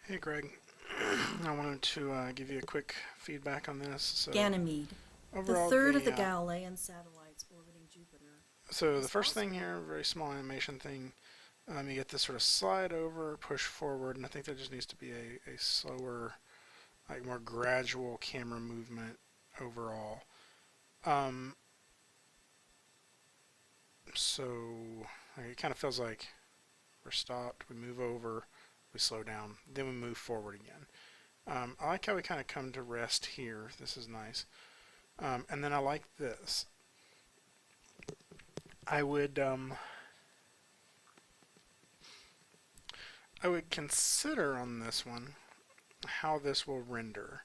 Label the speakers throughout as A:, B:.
A: Hey Greg, I wanted to give you a quick feedback on this.
B: Ganymede, the
A: Overall,
B: third of the Galilean satellites orbiting Jupiter,
A: the
B: is
A: first
B: also
A: thing here, very small animation thing. You get this sort of slide over, push forward, and I think there just needs to be a slower, like more gradual camera movement overall. Um, so it kind of feels like we're stopped. We move over, we slow down, then we move forward again. I like how we kind of come to rest here. This is nice. And then I like this. I would I would consider on this one how this will render.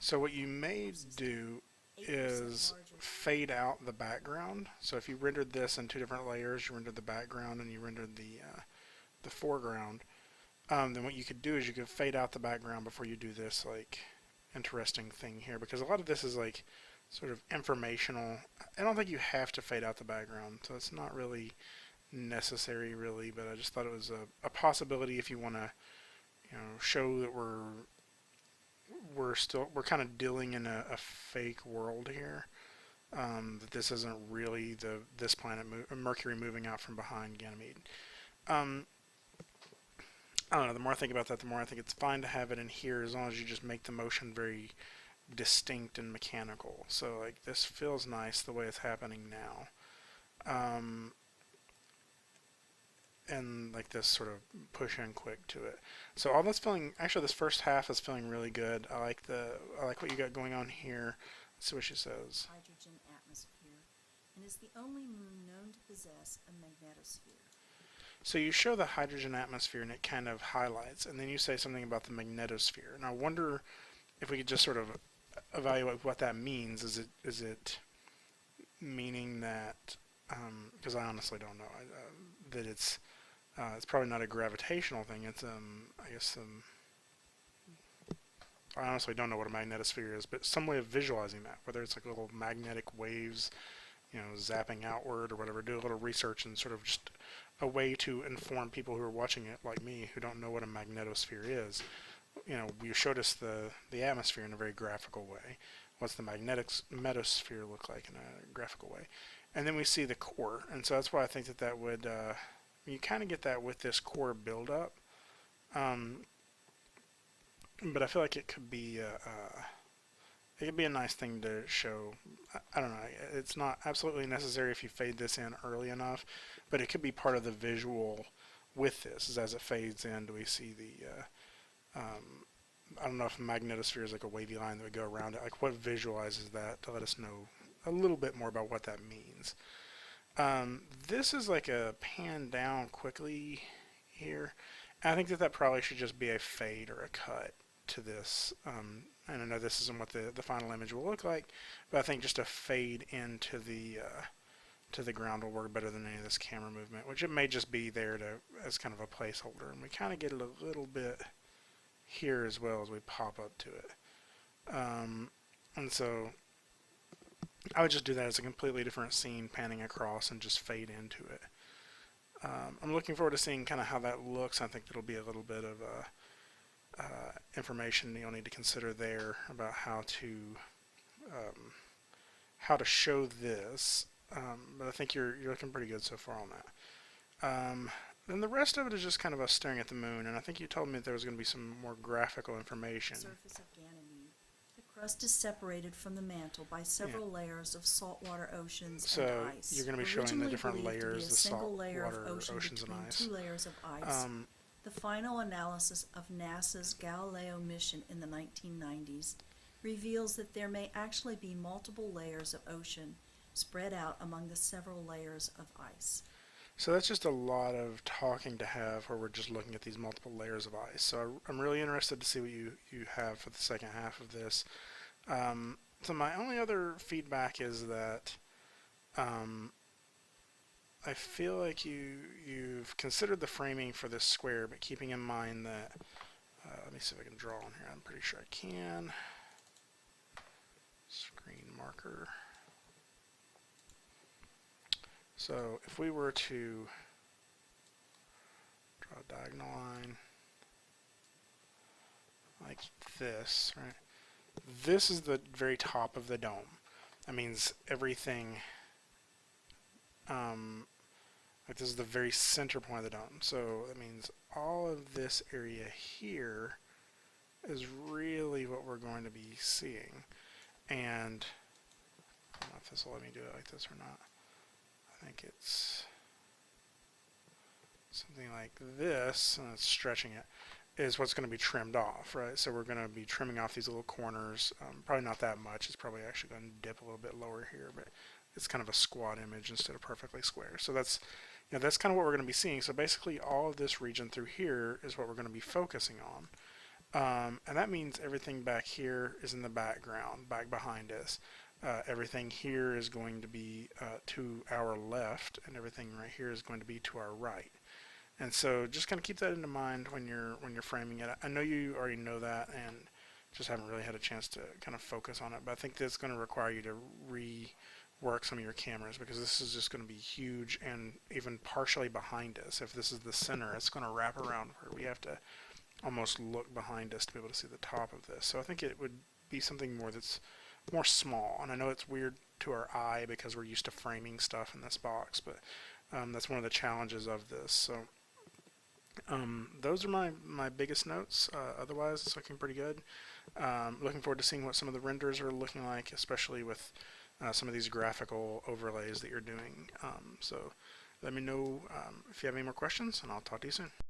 A: So what you may do
B: 8%
A: is
B: larger.
A: fade out the background. So if you rendered this in two different layers, you rendered the background and you rendered the foreground. Then what you could do is you could fade out the background before you do this like interesting thing here, because a lot of this is like sort of informational. I don't think you have to fade out the background, so it's not really necessary really, but I just thought it was a possibility if you want to, show that we're kind of dealing in a fake world here. That this isn't really this planet Mercury moving out from behind Ganymede. Um, I don't know. The more I think about that, the more I think it's fine to have it in here as long as you just make the motion very distinct and mechanical. So like this feels nice the way it's happening now. Um, and like this sort of push in quick to it. So all that's feeling actually this first half is feeling really good. I like what you got going on here. Let's see what she says.
B: Hydrogen atmosphere and is the only moon known to possess a magnetosphere.
A: So you show the hydrogen atmosphere and it kind of highlights, and then you say something about the magnetosphere. And I wonder if we could just sort of evaluate what that means. Is it meaning that because I honestly don't know that it's probably not a gravitational thing. It's I guess I honestly don't know what a magnetosphere is, but some way of visualizing that, whether it's like little magnetic waves, zapping outward or whatever. Do a little research and sort of just a way to inform people who are watching it, like me, who don't know what a magnetosphere is. You showed us the atmosphere in a very graphical way. What's the magnetic metosphere look like in a graphical way? And then we see the core, and so that's why I think that would you kind of get that with this core buildup. Um, but I feel like it could be a nice thing to show. I don't know. It's not absolutely necessary if you fade this in early enough, but it could be part of the visual with this. Is as it fades in, do we see I don't know if a magnetosphere is like a wavy line that would go around it. Like what visualizes that to let us know a little bit more about what that means. This is like a pan down quickly here. I think that probably should just be a fade or a cut to this. And I know this isn't what the final image will look like, but I think just a fade into to the ground will work better than any of this camera movement, which it may just be there to as kind of a placeholder. And we kind of get it a little bit here as well as we pop up to it. And so I would just do that as a completely different scene panning across and just fade into it. I'm looking forward to seeing kind of how that looks. I think there'll be a little bit of information you'll need to consider there about um, how to show this. But I think you're looking pretty good so far on that. Then the rest of it is just kind of us staring at the moon, and I think you told me that there was going to be some more graphical information.
B: Surface of Ganymede. The crust is separated from the mantle by
A: Yeah.
B: several layers of saltwater oceans and
A: So
B: ice.
A: you're going to be showing the
B: Originally
A: different
B: believed to be
A: layers,
B: a
A: the
B: single
A: salt
B: layer of
A: water,
B: ocean
A: oceans, and
B: between
A: ice.
B: two layers of ice,
A: Um,
B: the final analysis of NASA's Galileo mission in the 1990s reveals that there may actually be multiple layers of ocean spread out among the several layers of ice.
A: so that's just a lot of talking to have where we're just looking at these multiple layers of ice. So I'm really interested to see what you have for the second half of this. So my only other feedback is that um, I feel like you've considered the framing for this square, but keeping in mind that let me see if I can draw on here. I'm pretty sure I can. Screen marker. So if we were to draw a diagonal line, this, right? This is the very top of the dome. That means everything, like this is the very center point of the dome. So that means all of this area here is really what we're going to be seeing. And I don't know if this will let me do it like this or not. I think it's something like this, and it's stretching it, is what's going to be trimmed off, right? So we're going to be trimming off these little corners. Probably not that much. It's probably actually going to dip a little bit lower here, but it's kind of a squat image instead of perfectly square. So that's, that's kind of what we're going to be seeing. So basically all of this region through here is what we're going to be focusing on. And that means everything back here is in the background, back behind us. Everything here is going to be to our left, and everything right here is going to be to our right. And so just kind of keep that in mind when you're framing it. I know you already know that and just haven't really had a chance to kind of focus on it, but I think that's going to require you to rework some of your cameras, because this is just going to be huge and even partially behind us. If this is the center, it's going to wrap around where we have to almost look behind us to be able to see the top of this. So I think it would be something more that's more small. And I know it's weird to our eye because we're used to framing stuff in this box, but that's one of the challenges of this. So those are my biggest notes. Otherwise, it's looking pretty good. Looking forward to seeing what some of the renders are looking like, especially with some of these graphical overlays that you're doing. So let me know if you have any more questions, and I'll talk to you soon.